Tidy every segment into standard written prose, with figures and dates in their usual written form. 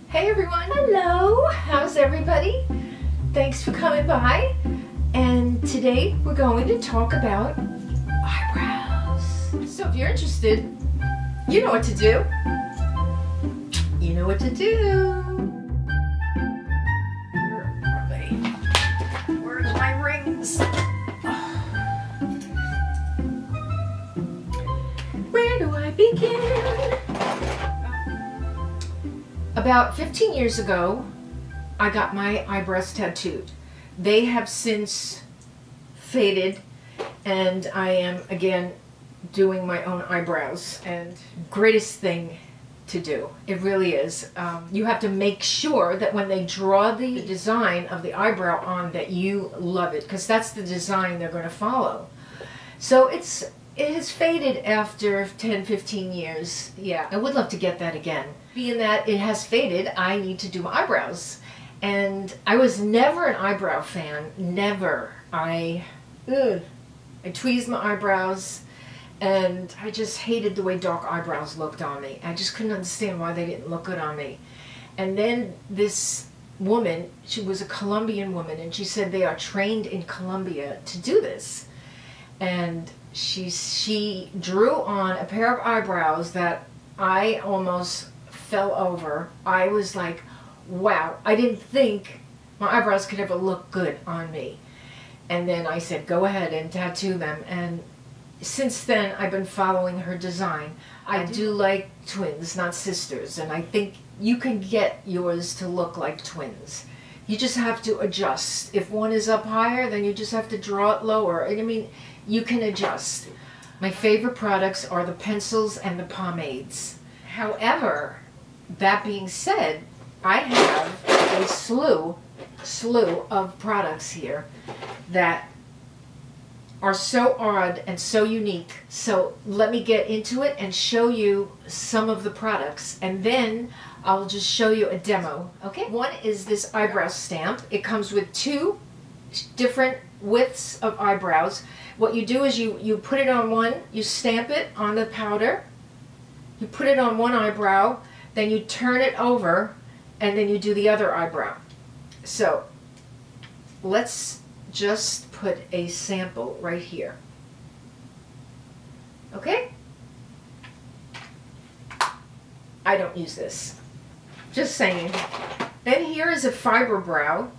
Hey everyone, hello, how's everybody? Thanks for coming by. And today we're going to talk about eyebrows. So if you're interested, you know what to do. You know what to do. Where are they? Where's my rings? Where do I begin? About 15 years ago, I got my eyebrows tattooed. They have since faded, and I am again doing my own eyebrows. And greatest thing to do, it really is. You have to make sure that when they draw the design of the eyebrow on, that you love it, because that's the design they're going to follow. So it has faded after 10-15 years. Yeah, I would love to get that again. Being that it has faded, I need to do my eyebrows. And I was never an eyebrow fan, never. I tweezed my eyebrows, and I just hated the way dark eyebrows looked on me. I just couldn't understand why they didn't look good on me. And then this woman, she was a Colombian woman, and she said they are trained in Colombia to do this. And she drew on a pair of eyebrows that I almost fell over. I was like, wow, I didn't think my eyebrows could ever look good on me. And then I said, go ahead and tattoo them. And since then, I've been following her design. I do like twins, not sisters. And I think you can get yours to look like twins. You just have to adjust. If one is up higher, then you just have to draw it lower. I mean, you can adjust. My favorite products are the pencils and the pomades. However, that being said, I have a slew of products here that are so odd and so unique. So let me get into it and show you some of the products, and then I'll just show you a demo. Okay? One is this eyebrow stamp. It comes with two different widths of eyebrows. What you do is you put it on one, you stamp it on the powder, you put it on one eyebrow, then you turn it over, and then you do the other eyebrow. So let's just put a sample right here. Okay? I don't use this. Just saying. Then here is a fiber brow,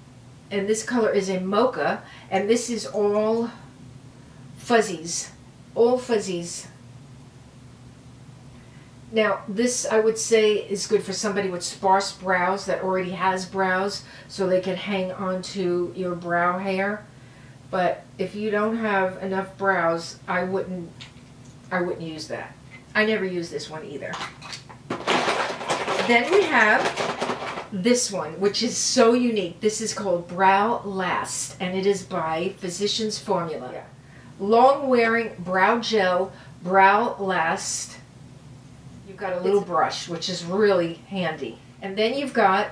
and this color is a mocha, and this is all fuzzies. All fuzzies. Now, this, I would say, is good for somebody with sparse brows that already has brows, so they can hang onto your brow hair. But if you don't have enough brows, I wouldn't use that. I never use this one either. Then we have this one, which is so unique. This is called Brow Last, and it is by Physicians Formula. Yeah. Long-wearing brow gel, Brow Last. You've got a little brush, which is really handy. And then you've got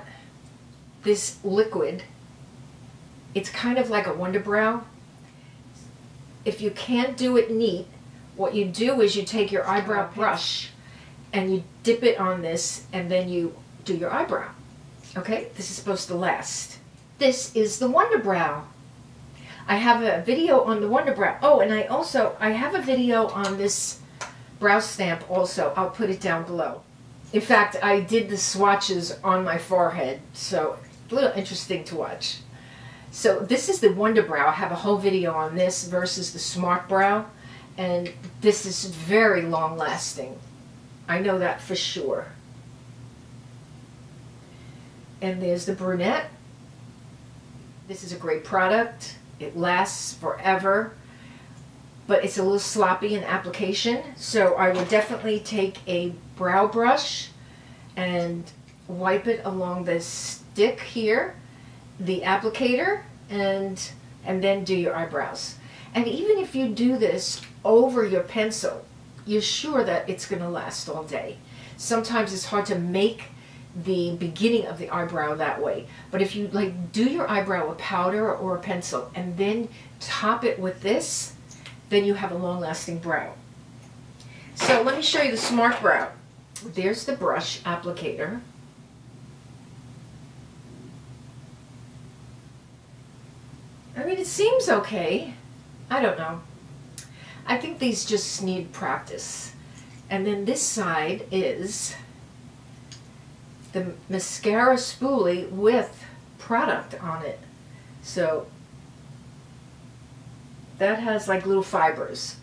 this liquid. It's kind of like a WUNDERBROW. If you can't do it neat, what you do is you take your eyebrow brush and you dip it on this, and then you do your eyebrow. Okay? This is supposed to last. This is the WUNDERBROW. I have a video on the WUNDERBROW. Oh, and I have a video on this brow stamp also. I'll put it down below. In fact, I did the swatches on my forehead, so a little interesting to watch. So this is the WUNDERBROW. I have a whole video on this versus the Smart Brow, and this is very long lasting. I know that for sure. And there's the brunette. This is a great product. It lasts forever, but it's a little sloppy in application, so I would definitely take a brow brush and wipe it along the stick here, the applicator, and then do your eyebrows. And even if you do this over your pencil, you're sure that it's going to last all day. Sometimes it's hard to make the beginning of the eyebrow that way, but if you like do your eyebrow with powder or a pencil and then top it with this, then you have a long-lasting brow. So let me show you the Smart Brow. There's the brush applicator. mean, it seems okay. I don't know. I think these just need practice. And then this side is the mascara spoolie with product on it. So that has like little fibers.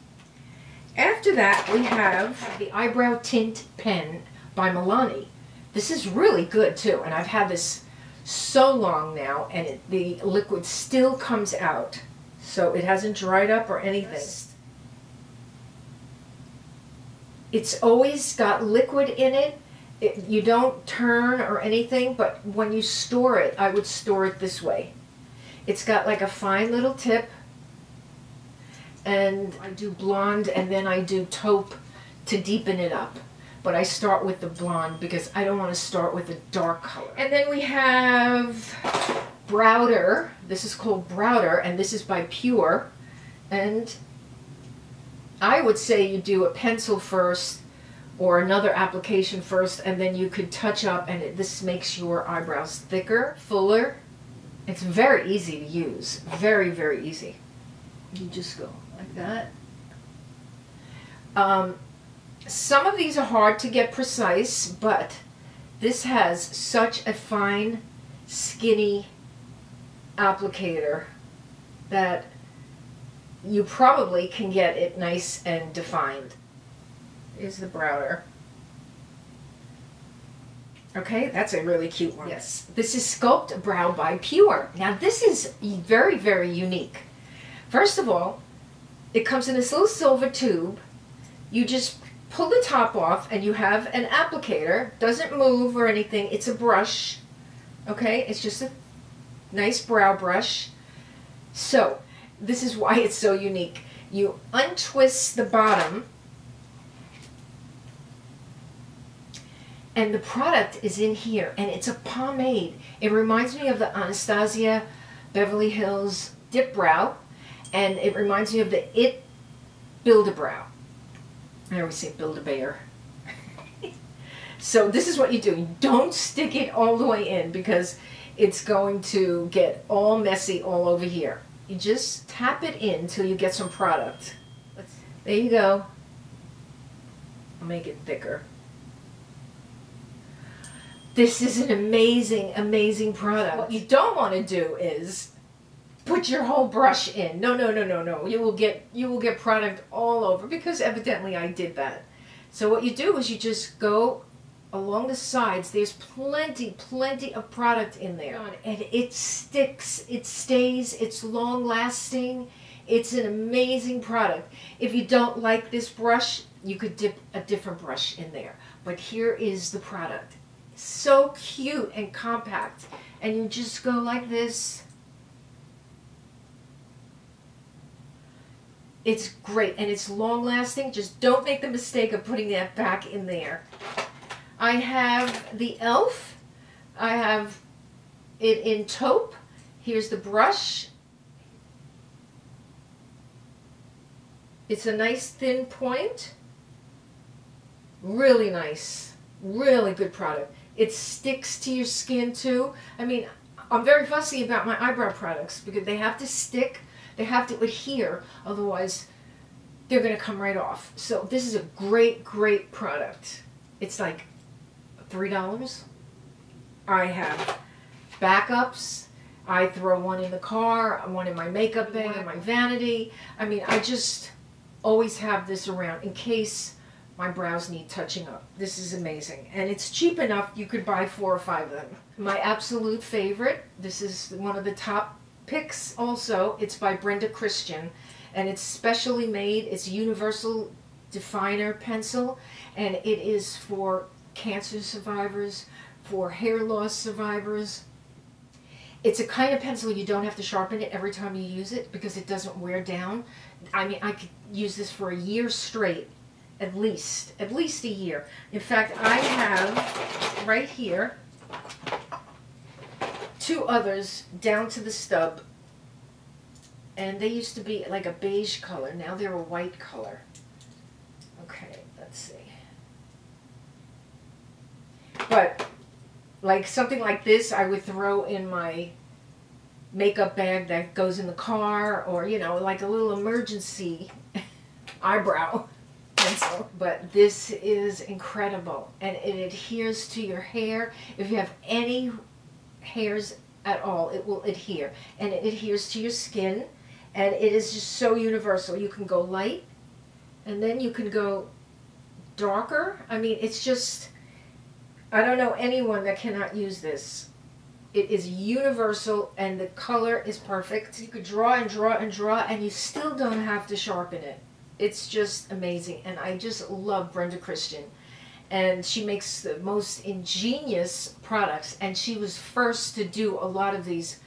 After that, we have the Eyebrow Tint Pen by MILANI. This is really good too, and I've had this so long now, and the liquid still comes out. So it hasn't dried up or anything. It's always got liquid in it. You don't turn or anything, but when you store it, I would store it this way. It's got like a fine little tip, and I do blonde and then I do taupe to deepen it up. But I start with the blonde because I don't want to start with a dark color. And then we have BROWDER. This is called BROWDER, and this is by Pure. And I would say you do a pencil first or another application first, and then you could touch up, and this makes your eyebrows thicker, fuller. It's very easy to use. Very, very easy. You just go like that. Some of these are hard to get precise, but this has such a fine, skinny applicator that you probably can get it nice and defined. Here's the BROWDER. Okay, that's a really cute one. Yes, this is SCULPT Brow by Pure. Now this is very, very unique. First of all, it comes in this little silver tube. You just pull the top off and you have an applicator. Doesn't move or anything. It's a brush. Okay, it's just a nice brow brush. So this is why it's so unique. You untwist the bottom and the product is in here, and it's a pomade. It reminds me of the Anastasia Beverly Hills Dip Brow, and it reminds me of the IT Build-A-Brow. I always say Build-A-Bear. So this is what you do. You don't stick it all the way in because it's going to get all messy all over here. You just tap it in until you get some product. There you go. I'll make it thicker. This is an amazing, amazing product. What you don't want to do is put your whole brush in. No, no, no, no, no. You will get product all over because evidently I did that. So what you do is you just go along the sides. There's plenty of product in there. And it sticks, it stays, it's long lasting. It's an amazing product. If you don't like this brush, you could dip a different brush in there. But here is the product. So cute and compact, and you just go like this. It's great, and it's long lasting. Just don't make the mistake of putting that back in there. I have the e.l.f. I have it in taupe. Here's the brush. It's a nice thin point. Really nice. Really good product. It sticks to your skin too. I mean, I'm very fussy about my eyebrow products because they have to stick, they have to adhere, otherwise they're going to come right off. So this is a great, great product. It's like $3. I have backups. I throw one in the car, one in my makeup bag, in my vanity. I mean, I just always have this around in case my brows need touching up. This is amazing. And it's cheap enough, you could buy 4 or 5 of them. My absolute favorite, this is one of the top picks also. It's by Brenda Christian, and it's specially made. It's a universal definer pencil, and it is for cancer survivors, for hair loss survivors. It's a kind of pencil you don't have to sharpen it every time you use it because it doesn't wear down. I mean, I could use this for a year straight. At least a year. In fact, I have right here 2 others down to the stub, and they used to be like a beige color. Now they're a white color. Okay, let's see. But like something like this, I would throw in my makeup bag that goes in the car, or, you know, like a little emergency eyebrow pencil. But this is incredible, and it adheres to your hair. If you have any hairs at all, it will adhere, and it adheres to your skin, and it is just so universal. You can go light, and then you can go darker. I mean, it's just, I don't know anyone that cannot use this. It is universal, and the color is perfect. You could draw and draw and draw, and you still don't have to sharpen it. It's just amazing, and I just love Brenda Christian. And she makes the most ingenious products, and she was first to do a lot of these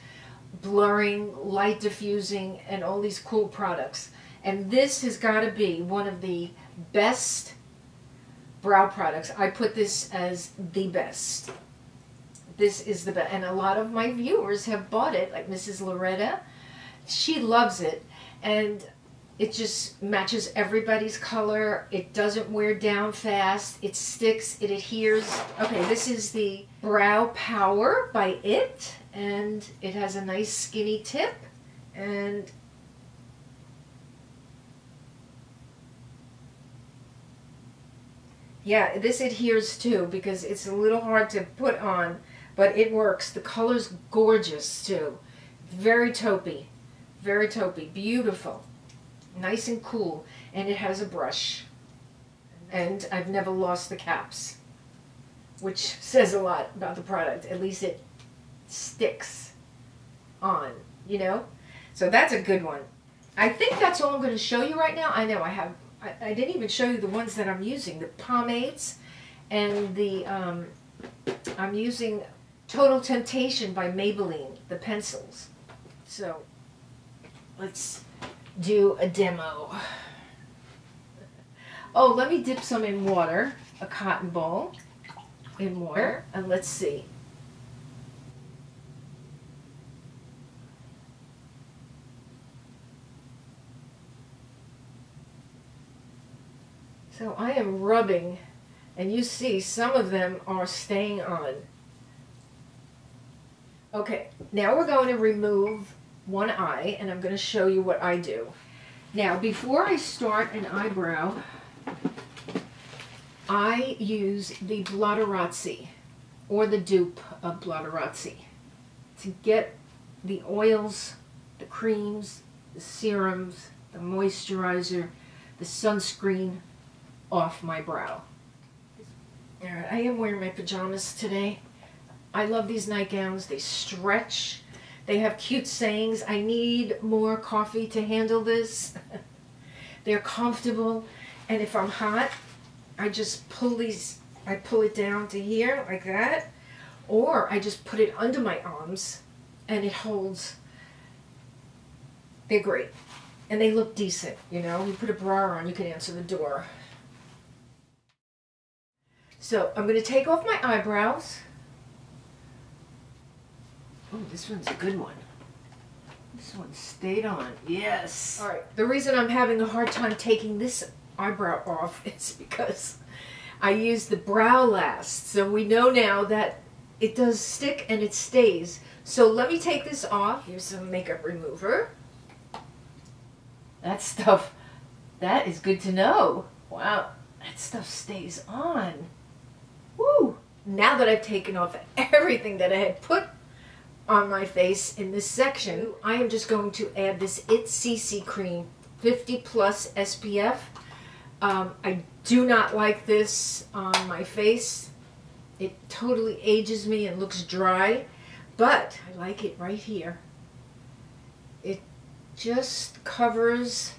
blurring, light diffusing, and all these cool products. And this has got to be one of the best brow products. I put this as the best. This is the best, and a lot of my viewers have bought it, like Mrs. Loretta. She loves it, and it just matches everybody's color. It doesn't wear down fast. It sticks, it adheres. Okay, this is the Brow Power by IT, and it has a nice skinny tip, and yeah, this adheres too, because it's a little hard to put on, but it works. The color's gorgeous too. Very taupey, beautiful, nice and cool, and it has a brush. And I've never lost the caps, which says a lot about the product. At least it sticks on, you know? So that's a good one. I think that's all I'm going to show you right now. I know I didn't even show you the ones that I'm using, the pomades, and the, I'm using Total Temptation by Maybelline, the pencils. So, let's do a demo. Oh, let me dip some in water, a cotton ball in water, and let's see. So I am rubbing, and you see some of them are staying on. Okay, now we're going to remove one eye, and I'm going to show you what I do. Now, before I start an eyebrow, I use the BLOTERAZZI, or the dupe of BLOTERAZZI, to get the oils, the creams, the serums, the moisturizer, the sunscreen off my brow. Alright, I am wearing my pajamas today. I love these nightgowns. They stretch. They have cute sayings. I need more coffee to handle this. They're comfortable. And if I'm hot, I just pull these, I pull it down to here like that. Or I just put it under my arms and it holds. They're great. And they look decent, you know. You put a bra on, you can answer the door. So I'm going to take off my eyebrows. Oh, this one's a good one. This one stayed on. Yes. All right. The reason I'm having a hard time taking this eyebrow off is because I used the Brow Last. So we know now that it does stick and it stays. So let me take this off. Here's some makeup remover. That stuff, that is good to know. Wow. That stuff stays on. Woo! Now that I've taken off everything that I had put on my face in this section, I am just going to add this IT CC cream, 50+ SPF. I do not like this on my face. It totally ages me and looks dry, but I like it right here. It just covers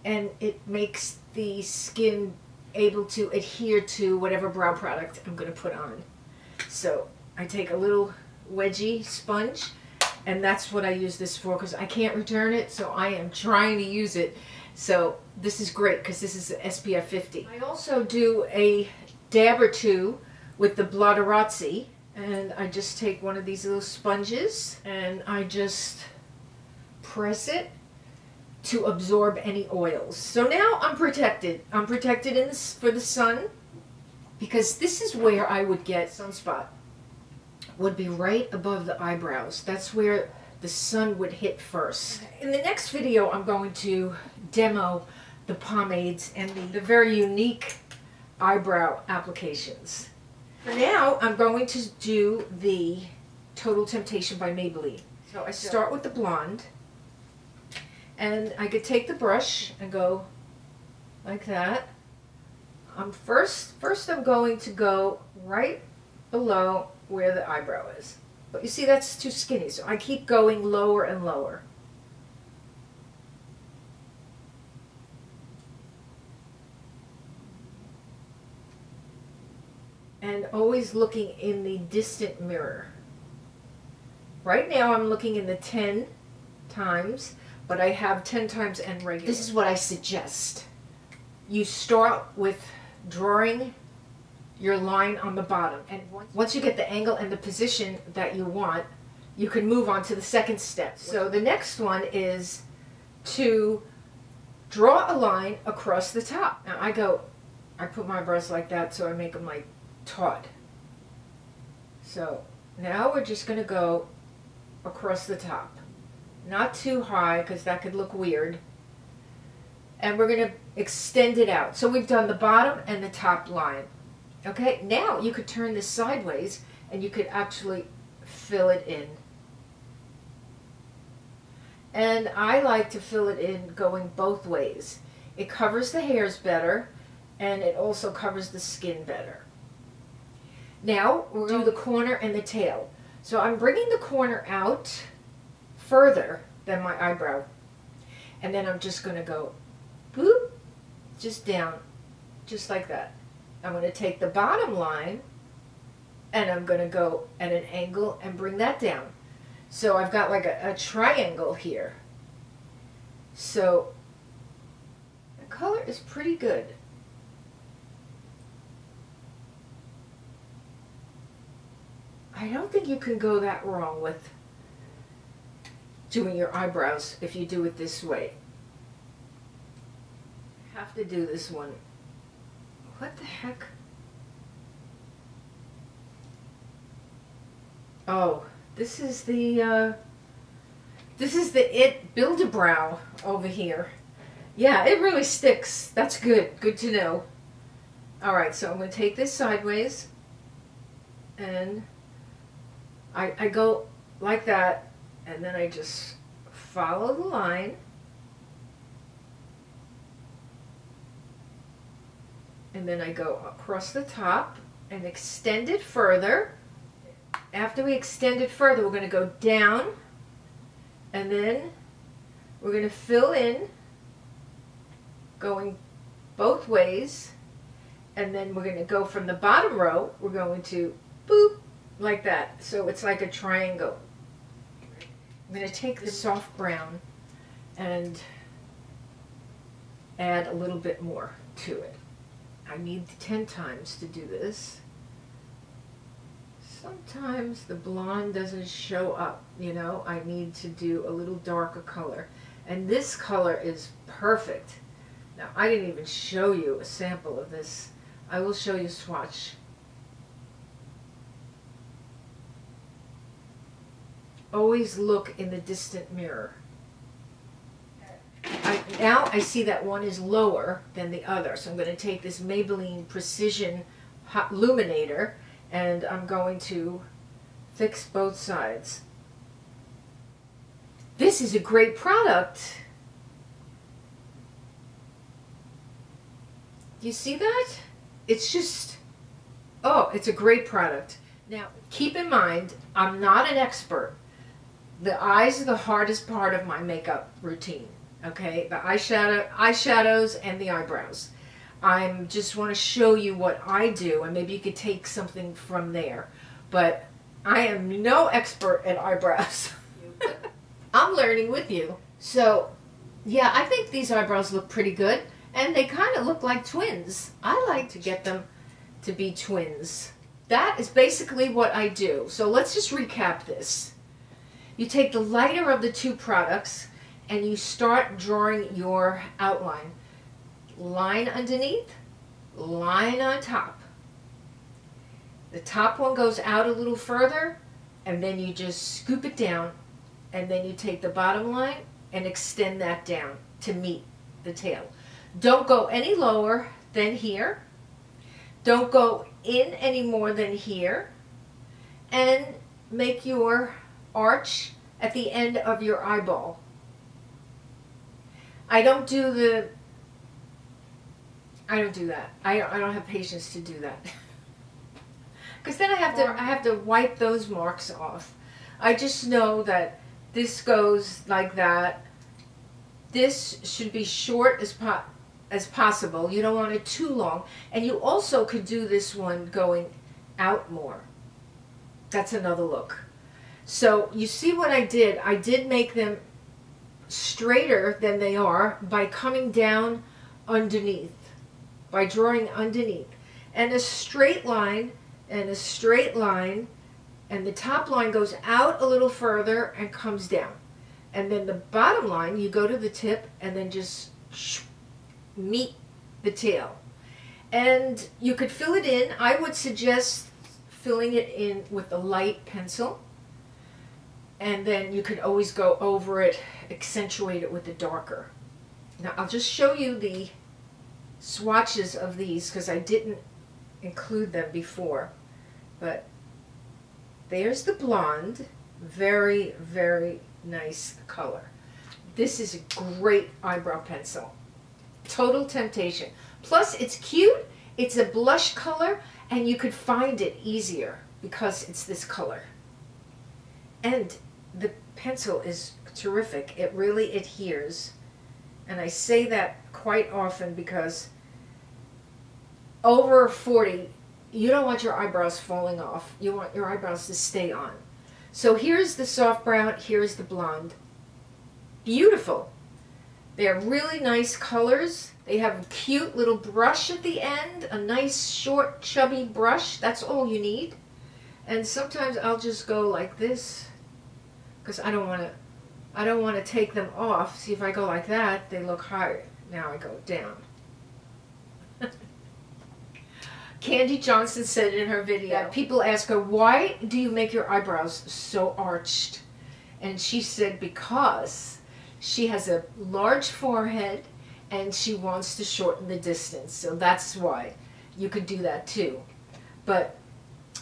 and it makes the skin able to adhere to whatever brow product I'm going to put on. So I take a little wedgie sponge, and that's what I use this for, because I can't return it, so I am trying to use it. So this is great because this is SPF 50. I also do a dab or two with the BLOTERAZZI, and I just take one of these little sponges and I just press it to absorb any oils. So now I'm protected. I'm protected in this, for the sun, because this is where I would get sunspot. Would be right above the eyebrows. That's where the sun would hit first. In the next video, I'm going to demo the pomades and the very unique eyebrow applications. For now, I'm going to do the Total Temptation by Maybelline. So I start with the blonde, and I could take the brush and go like that. First I'm going to go right below where the eyebrow is. But you see, that's too skinny, so I keep going lower and lower. And always looking in the distant mirror. Right now I'm looking in the 10 times, but I have 10 times and regular. This is what I suggest. You start with drawing your line on the bottom, and once you get the angle and the position that you want, you can move on to the second step. So the next one is to draw a line across the top. Now I put my eyebrows like that, so I make them like taut. So now we're just going to go across the top, not too high because that could look weird, and we're going to extend it out. So we've done the bottom and the top line. Okay, now you could turn this sideways and you could actually fill it in. And I like to fill it in going both ways. It covers the hairs better, and it also covers the skin better. Now we'll do the corner and the tail. So I'm bringing the corner out further than my eyebrow, and then I'm just going to go boop, just down, just like that. I'm going to take the bottom line and I'm going to go at an angle and bring that down. So I've got like a triangle here. So the color is pretty good. I don't think you can go that wrong with doing your eyebrows if you do it this way. Have to do this one. What the heck? Oh, this is the WUNDERBROW over here. Yeah, it really sticks. That's good. Good to know. All right, so I'm going to take this sideways, and I go like that, and then I just follow the line. And then I go across the top and extend it further. After we extend it further, we're going to go down, and then we're going to fill in going both ways, and then we're going to go from the bottom row, we're going to boop, like that. So it's like a triangle. I'm going to take the soft brown and add a little bit more to it. I need 10 times to do this. Sometimes the blonde doesn't show up, you know. I need to do a little darker color. And this color is perfect. Now, I didn't even show you a sample of this. I will show you a swatch. Always look in the distant mirror. Now I see that one is lower than the other, so I'm going to take this Maybelline Precision Illuminator and I'm going to fix both sides. This is a great product. You see that? It's just, oh, it's a great product. Now, keep in mind, I'm not an expert. The eyes are the hardest part of my makeup routine. Okay, the eyeshadows and the eyebrows. I just want to show you what I do, and maybe you could take something from there. But I am no expert at eyebrows. I'm learning with you. So, yeah, I think these eyebrows look pretty good, and they kind of look like twins. I like to get them to be twins. That is basically what I do. So let's just recap this. You take the lighter of the two products, and you start drawing your outline. Line underneath, line on top. The top one goes out a little further, and then you just scoop it down and then you take the bottom line and extend that down to meet the tail. Don't go any lower than here. Don't go in any more than here. And make your arch at the end of your eyeball. I don't do that. I don't have patience to do that. Because then I have to wipe those marks off. I just know that this goes like that. This should be short as possible. You don't want it too long. And you also could do this one going out more. That's another look. So you see what I did? I did make them straighter than they are by coming down underneath, by drawing underneath. And a straight line, and a straight line, and the top line goes out a little further and comes down. And then the bottom line, you go to the tip and then just meet the tail. And you could fill it in. I would suggest filling it in with a light pencil. And then you could always go over it, accentuate it with the darker. Now I'll just show you the swatches of these because I didn't include them before. But there's the blonde. Very, very nice color. This is a great eyebrow pencil. Total temptation. Plus it's cute, it's a blush color, and you could find it easier because it's this color. And the pencil is terrific. It really adheres. And I say that quite often because over 40, you don't want your eyebrows falling off. You want your eyebrows to stay on. So here's the soft brown, here's the blonde. Beautiful. They're really nice colors. They have a cute little brush at the end, a nice short chubby brush. That's all you need. And sometimes I'll just go like this because I don't want to take them off. See, if I go like that, they look higher. Now I go down. Candy Johnson said in her video, people ask her, why do you make your eyebrows so arched? And she said, because she has a large forehead and she wants to shorten the distance. So that's why. You could do that too. But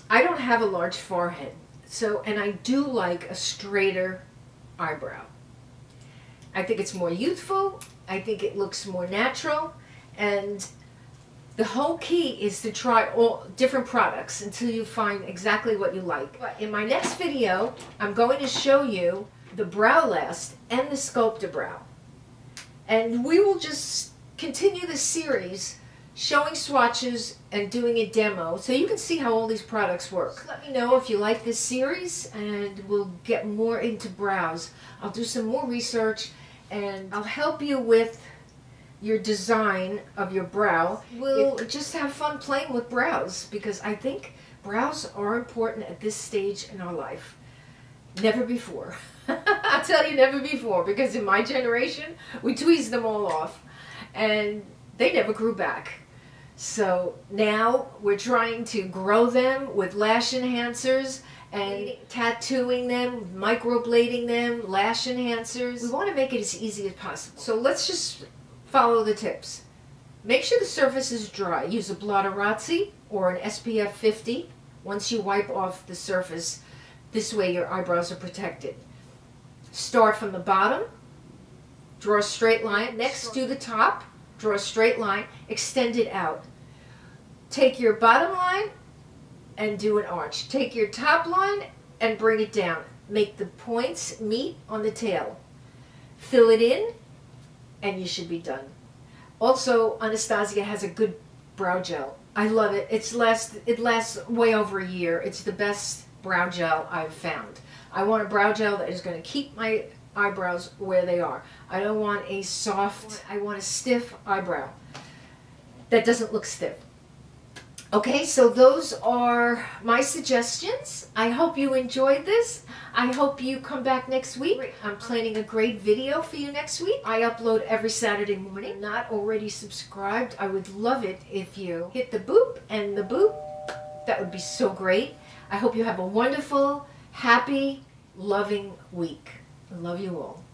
I don't have a large forehead. So, and I do like a straighter eyebrow. I think it's more youthful. I think it looks more natural. And the whole key is to try all different products until you find exactly what you like. But in my next video, I'm going to show you the Brow Last and the Sculpted Brow. And we will just continue the series showing swatches and doing a demo so you can see how all these products work. Just let me know if you like this series and we'll get more into brows. I'll do some more research and I'll help you with your design of your brow. We'll just have fun playing with brows because I think brows are important at this stage in our life. Never before. I'll tell you, never before, because in my generation we tweezed them all off and they never grew back. So now we're trying to grow them with lash enhancers and tattooing them, microblading them, lash enhancers. We want to make it as easy as possible. So let's just follow the tips. Make sure the surface is dry. Use a BLOTERAZZI or an SPF 50 once you wipe off the surface. This way your eyebrows are protected. Start from the bottom, draw a straight line. Next, do the top, draw a straight line, extend it out. Take your bottom line and do an arch. Take your top line and bring it down. Make the points meet on the tail. Fill it in and you should be done. Also, Anastasia has a good brow gel. I love it. It lasts way over a year. It's the best brow gel I've found. I want a brow gel that is going to keep my eyebrows where they are. I don't want a soft, I want a stiff eyebrow that doesn't look stiff. Okay, so those are my suggestions. I hope you enjoyed this. I hope you come back next week. I'm planning a great video for you next week. I upload every Saturday morning. If you're not already subscribed, I would love it if you hit the boop and the boop. That would be so great. I hope you have a wonderful, happy, loving week. I love you all.